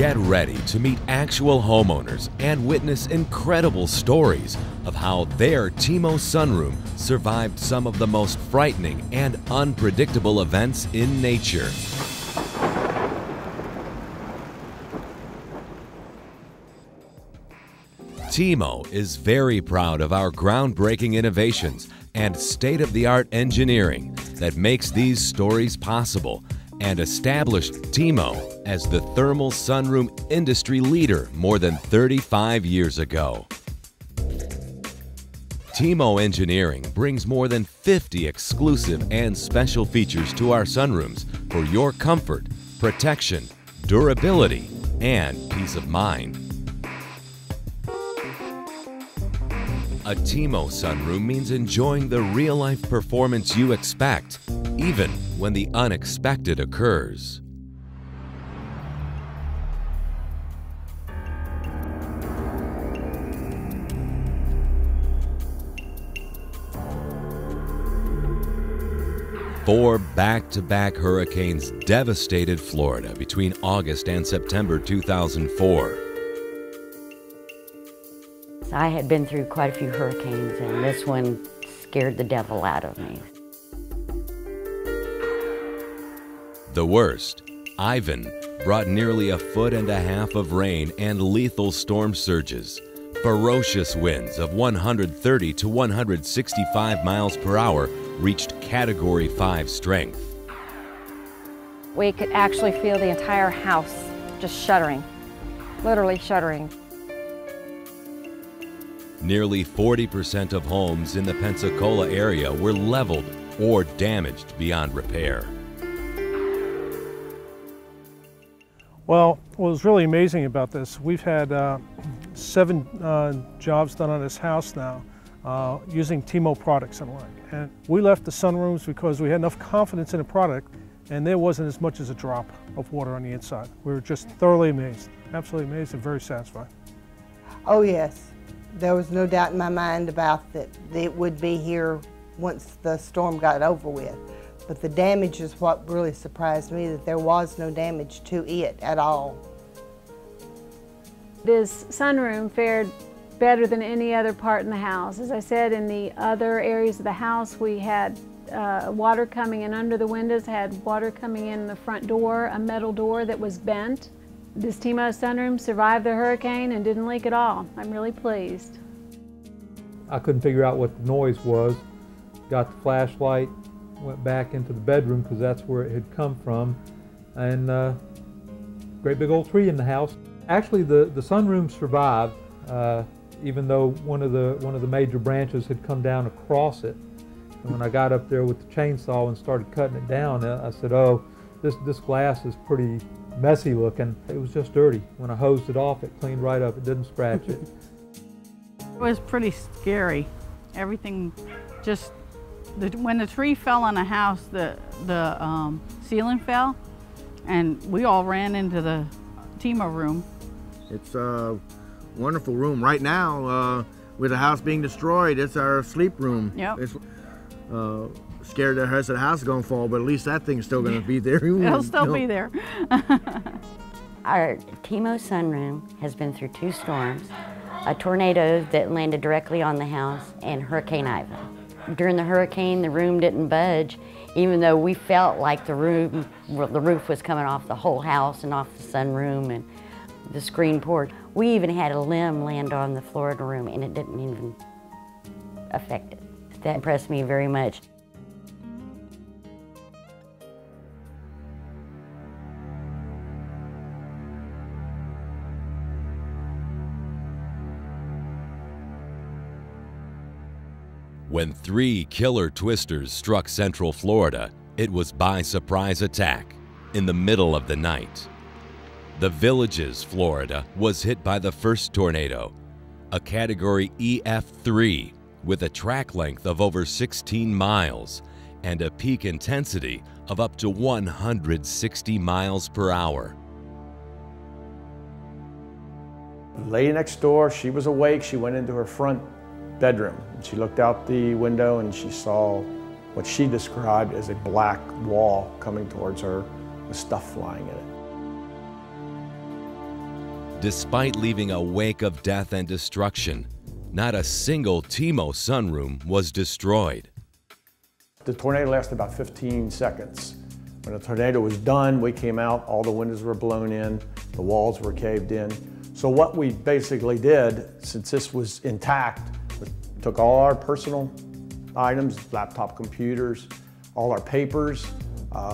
Get ready to meet actual homeowners and witness incredible stories of how their Teemo sunroom survived some of the most frightening and unpredictable events in nature. Teemo is very proud of our groundbreaking innovations and state-of-the-art engineering that makes these stories possible, and established Teemo as the thermal sunroom industry leader more than 35 years ago. Teemo Engineering brings more than 50 exclusive and special features to our sunrooms for your comfort, protection, durability, and peace of mind. A Teemo sunroom means enjoying the real-life performance you expect, even when the unexpected occurs. Four back-to-back hurricanes devastated Florida between August and September 2004. I had been through quite a few hurricanes, and this one scared the devil out of me. The worst, Ivan, brought nearly 1.5 feet of rain and lethal storm surges. Ferocious winds of 130 to 165 miles per hour reached Category 5 strength. We could actually feel the entire house just shuddering, literally shuddering. Nearly 40% of homes in the Pensacola area were leveled or damaged beyond repair. Well, what was really amazing about this, we've had 7 jobs done on this house now using Teemo products and the like. And we left the sunrooms because we had enough confidence in the product, and there wasn't as much as a drop of water on the inside. We were just thoroughly amazed, absolutely amazed and very satisfied. Oh yes, there was no doubt in my mind about that it would be here once the storm got over with. But the damage is what really surprised me, that there was no damage to it at all. This sunroom fared better than any other part in the house. As I said, in the other areas of the house, we had water coming in under the windows, had water coming in the front door, a metal door that was bent. This Teemo sunroom survived the hurricane and didn't leak at all. I'm really pleased. I couldn't figure out what the noise was. Got the flashlight, went back into the bedroom because that's where it had come from, and great big old tree in the house. Actually, the sunroom survived, even though one of the major branches had come down across it. And when I got up there with the chainsaw and started cutting it down, I said, "Oh, this glass is pretty messy looking." It was just dirty. When I hosed it off, it cleaned right up. It didn't scratch it. It was pretty scary. Everything just, when the tree fell on the house, the ceiling fell, and we all ran into the Teemo room. It's a wonderful room. Right now, with the house being destroyed, it's our sleep room. Yep. It's scared the rest of the house is going to fall, but at least that thing's still going to be there. It'll still be there. Our Teemo sunroom has been through 2 storms, a tornado that landed directly on the house, and Hurricane Ivan. During the hurricane, the room didn't budge, even though we felt like the roof was coming off the whole house and off the sunroom and the screen porch. We even had a limb land on the floor of the room, and it didn't even affect it. That impressed me very much. When 3 killer twisters struck Central Florida, it was by surprise attack in the middle of the night. The Villages, Florida, was hit by the first tornado, a Category EF3 with a track length of over 16 miles and a peak intensity of up to 160 miles per hour. The lady next door, she was awake. She went into her front bedroom. She looked out the window and she saw what she described as a black wall coming towards her with stuff flying in it. Despite leaving a wake of death and destruction, not a single Teemo sunroom was destroyed. The tornado lasted about 15 seconds. When the tornado was done, we came out, all the windows were blown in, the walls were caved in. So what we basically did, since this was intact, we took all our personal items, laptop computers, all our papers.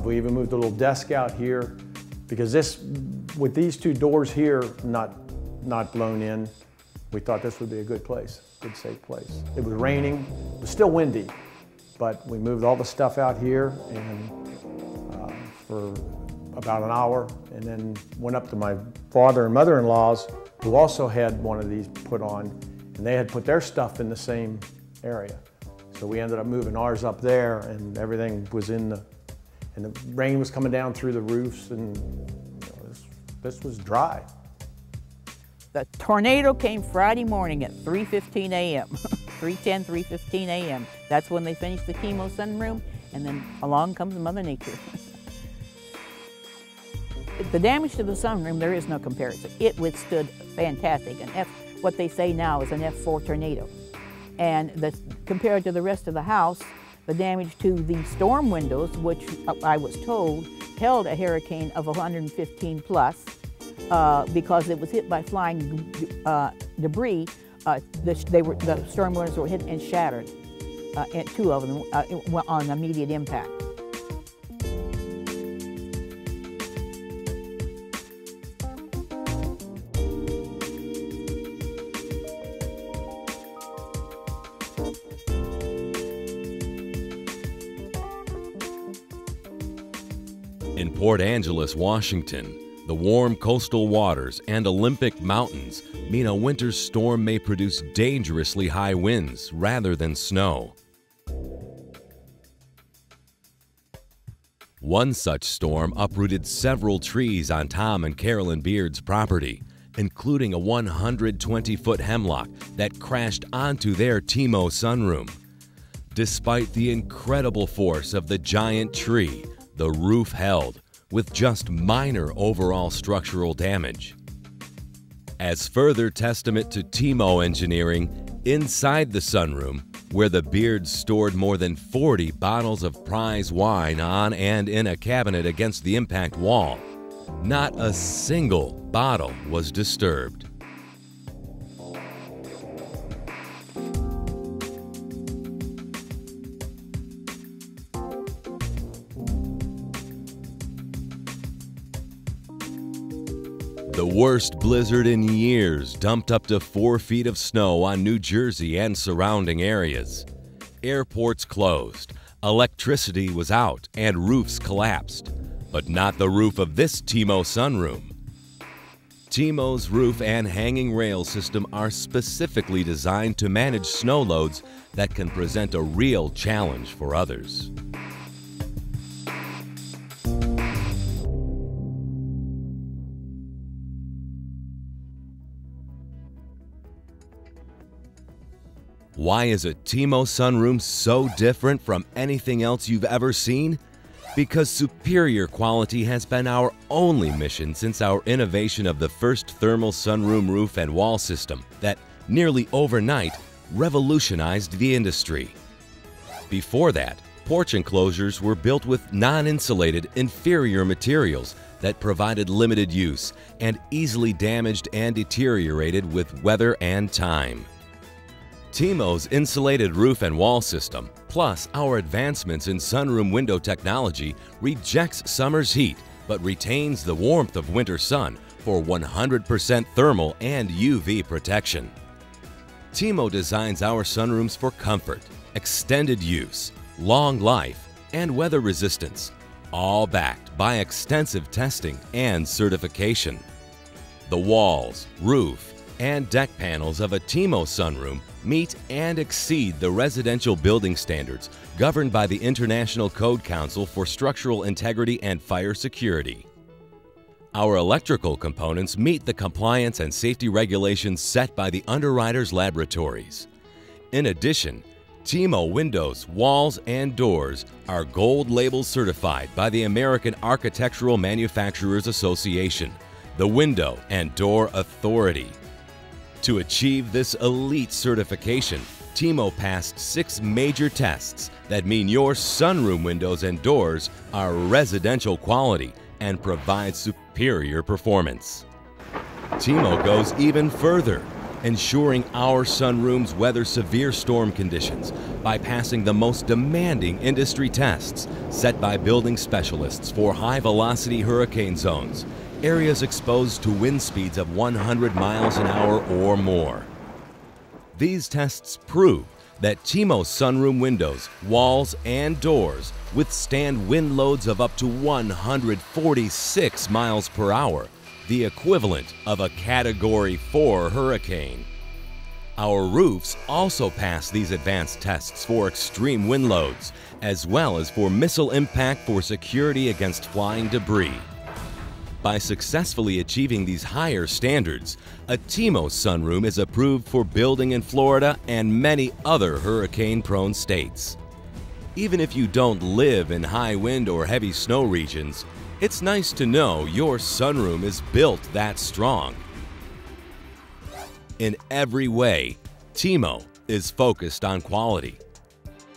We even moved a little desk out here because with these two doors here not blown in, we thought this would be a good place, good safe place. It was raining, it was still windy, but we moved all the stuff out here and for about an hour, and then went up to my father and mother-in-law's, who also had one of these put on, and they had put their stuff in the same area. So we ended up moving ours up there, and everything was and the rain was coming down through the roofs, and this was dry. The tornado came Friday morning at 3:15 a.m., 3:10, 3:15 a.m. That's when they finished the Teemo sunroom, and then along comes Mother Nature. The damage to the sunroom, there is no comparison. It withstood fantastic. What they say now is an F4 tornado. And compared to the rest of the house, the damage to the storm windows, which I was told held a hurricane of 115 plus, because it was hit by flying debris. The storm windows were hit and shattered, and two of them on immediate impact. In Port Angeles, Washington, the warm coastal waters and Olympic mountains mean a winter storm may produce dangerously high winds rather than snow. One such storm uprooted several trees on Tom and Carolyn Beard's property, including a 120-foot hemlock that crashed onto their Teemo sunroom. Despite the incredible force of the giant tree, the roof held, with just minor overall structural damage. As further testament to Teemo engineering, inside the sunroom, where the Beards stored more than 40 bottles of prize wine on and in a cabinet against the impact wall, not a single bottle was disturbed. The worst blizzard in years dumped up to 4 feet of snow on New Jersey and surrounding areas. Airports closed, electricity was out, and roofs collapsed. But not the roof of this Teemo sunroom. Teemo's roof and hanging rail system are specifically designed to manage snow loads that can present a real challenge for others. Why is a Teemo sunroom so different from anything else you've ever seen? Because superior quality has been our only mission since our innovation of the first thermal sunroom roof and wall system that nearly overnight revolutionized the industry. Before that, porch enclosures were built with non-insulated, inferior materials that provided limited use and easily damaged and deteriorated with weather and time. Teemo's insulated roof and wall system, plus our advancements in sunroom window technology, rejects summer's heat but retains the warmth of winter sun for 100% thermal and UV protection. Teemo designs our sunrooms for comfort, extended use, long life, and weather resistance, all backed by extensive testing and certification. The walls, roof, and deck panels of a Teemo sunroom meet and exceed the residential building standards governed by the International Code Council for Structural Integrity and Fire Security. Our electrical components meet the compliance and safety regulations set by the Underwriters Laboratories. In addition, Teemo windows, walls, and doors are Gold Label certified by the American Architectural Manufacturers Association, the Window and Door Authority. To achieve this elite certification, Teemo passed 6 major tests that mean your sunroom windows and doors are residential quality and provide superior performance. Teemo goes even further, ensuring our sunrooms weather severe storm conditions by passing the most demanding industry tests set by building specialists for high-velocity hurricane zones, areas exposed to wind speeds of 100 miles an hour or more. These tests prove that Teemo sunroom windows, walls, and doors withstand wind loads of up to 146 miles per hour, the equivalent of a Category 4 hurricane. Our roofs also pass these advanced tests for extreme wind loads, as well as for missile impact for security against flying debris. By successfully achieving these higher standards, a Teemo sunroom is approved for building in Florida and many other hurricane-prone states. Even if you don't live in high wind or heavy snow regions, it's nice to know your sunroom is built that strong. In every way, Teemo is focused on quality.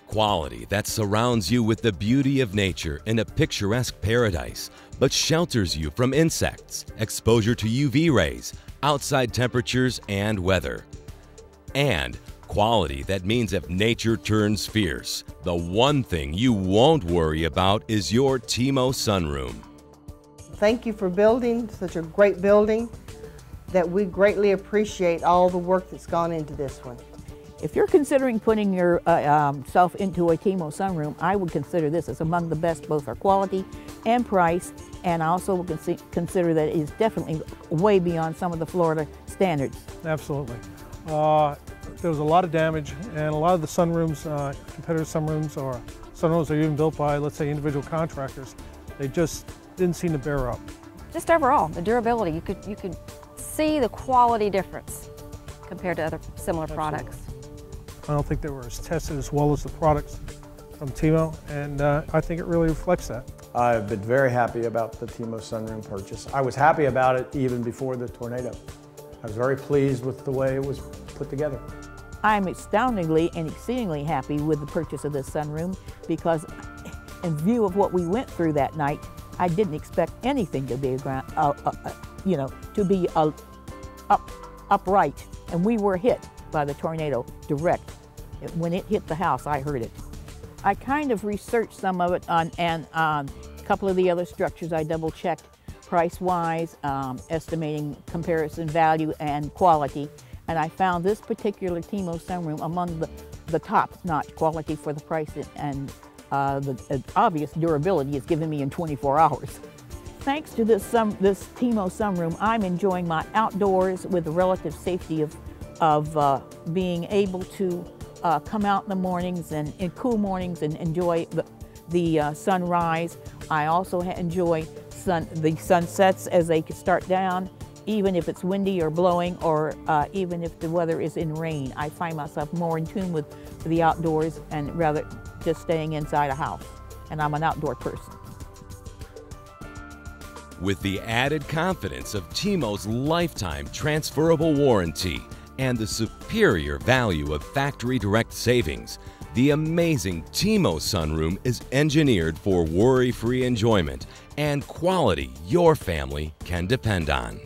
Quality that surrounds you with the beauty of nature in a picturesque paradise, but shelters you from insects, exposure to UV rays, outside temperatures, and weather. And quality that means if nature turns fierce, the one thing you won't worry about is your Teemo sunroom. Thank you for building such a great building that we greatly appreciate all the work that's gone into this one. If you're considering putting yourself into a Teemo sunroom, I would consider this as among the best, both for quality and price, and I also would consider that it is definitely way beyond some of the Florida standards. Absolutely. There was a lot of damage, and a lot of the sunrooms, competitor sunrooms or sunrooms that are even built by, let's say, individual contractors, they just didn't seem to bear up. Just overall, the durability, you could see the quality difference compared to other similar products. I don't think they were as tested as well as the products from Teemo, and I think it really reflects that. I've been very happy about the Teemo sunroom purchase. I was happy about it even before the tornado. I was very pleased with the way it was put together. I'm astoundingly and exceedingly happy with the purchase of this sunroom because in view of what we went through that night, I didn't expect anything to be upright, and we were hit by the tornado direct. When it hit the house, I heard it. I kind of researched some of it and a couple of the other structures I double-checked price-wise, estimating comparison value and quality, and I found this particular Teemo sunroom among the top-notch quality for the price, and the obvious durability is given me in 24 hours. Thanks to this Teemo sunroom, I'm enjoying my outdoors with the relative safety of being able to come out in the mornings and in cool mornings and enjoy the sunrise. I also enjoy the sunsets as they start down, even if it's windy or blowing, or even if the weather is in rain. I find myself more in tune with the outdoors and rather just staying inside a house. And I'm an outdoor person. With the added confidence of Teemo's lifetime transferable warranty and the superior value of factory direct savings, the amazing Teemo sunroom is engineered for worry-free enjoyment and quality your family can depend on.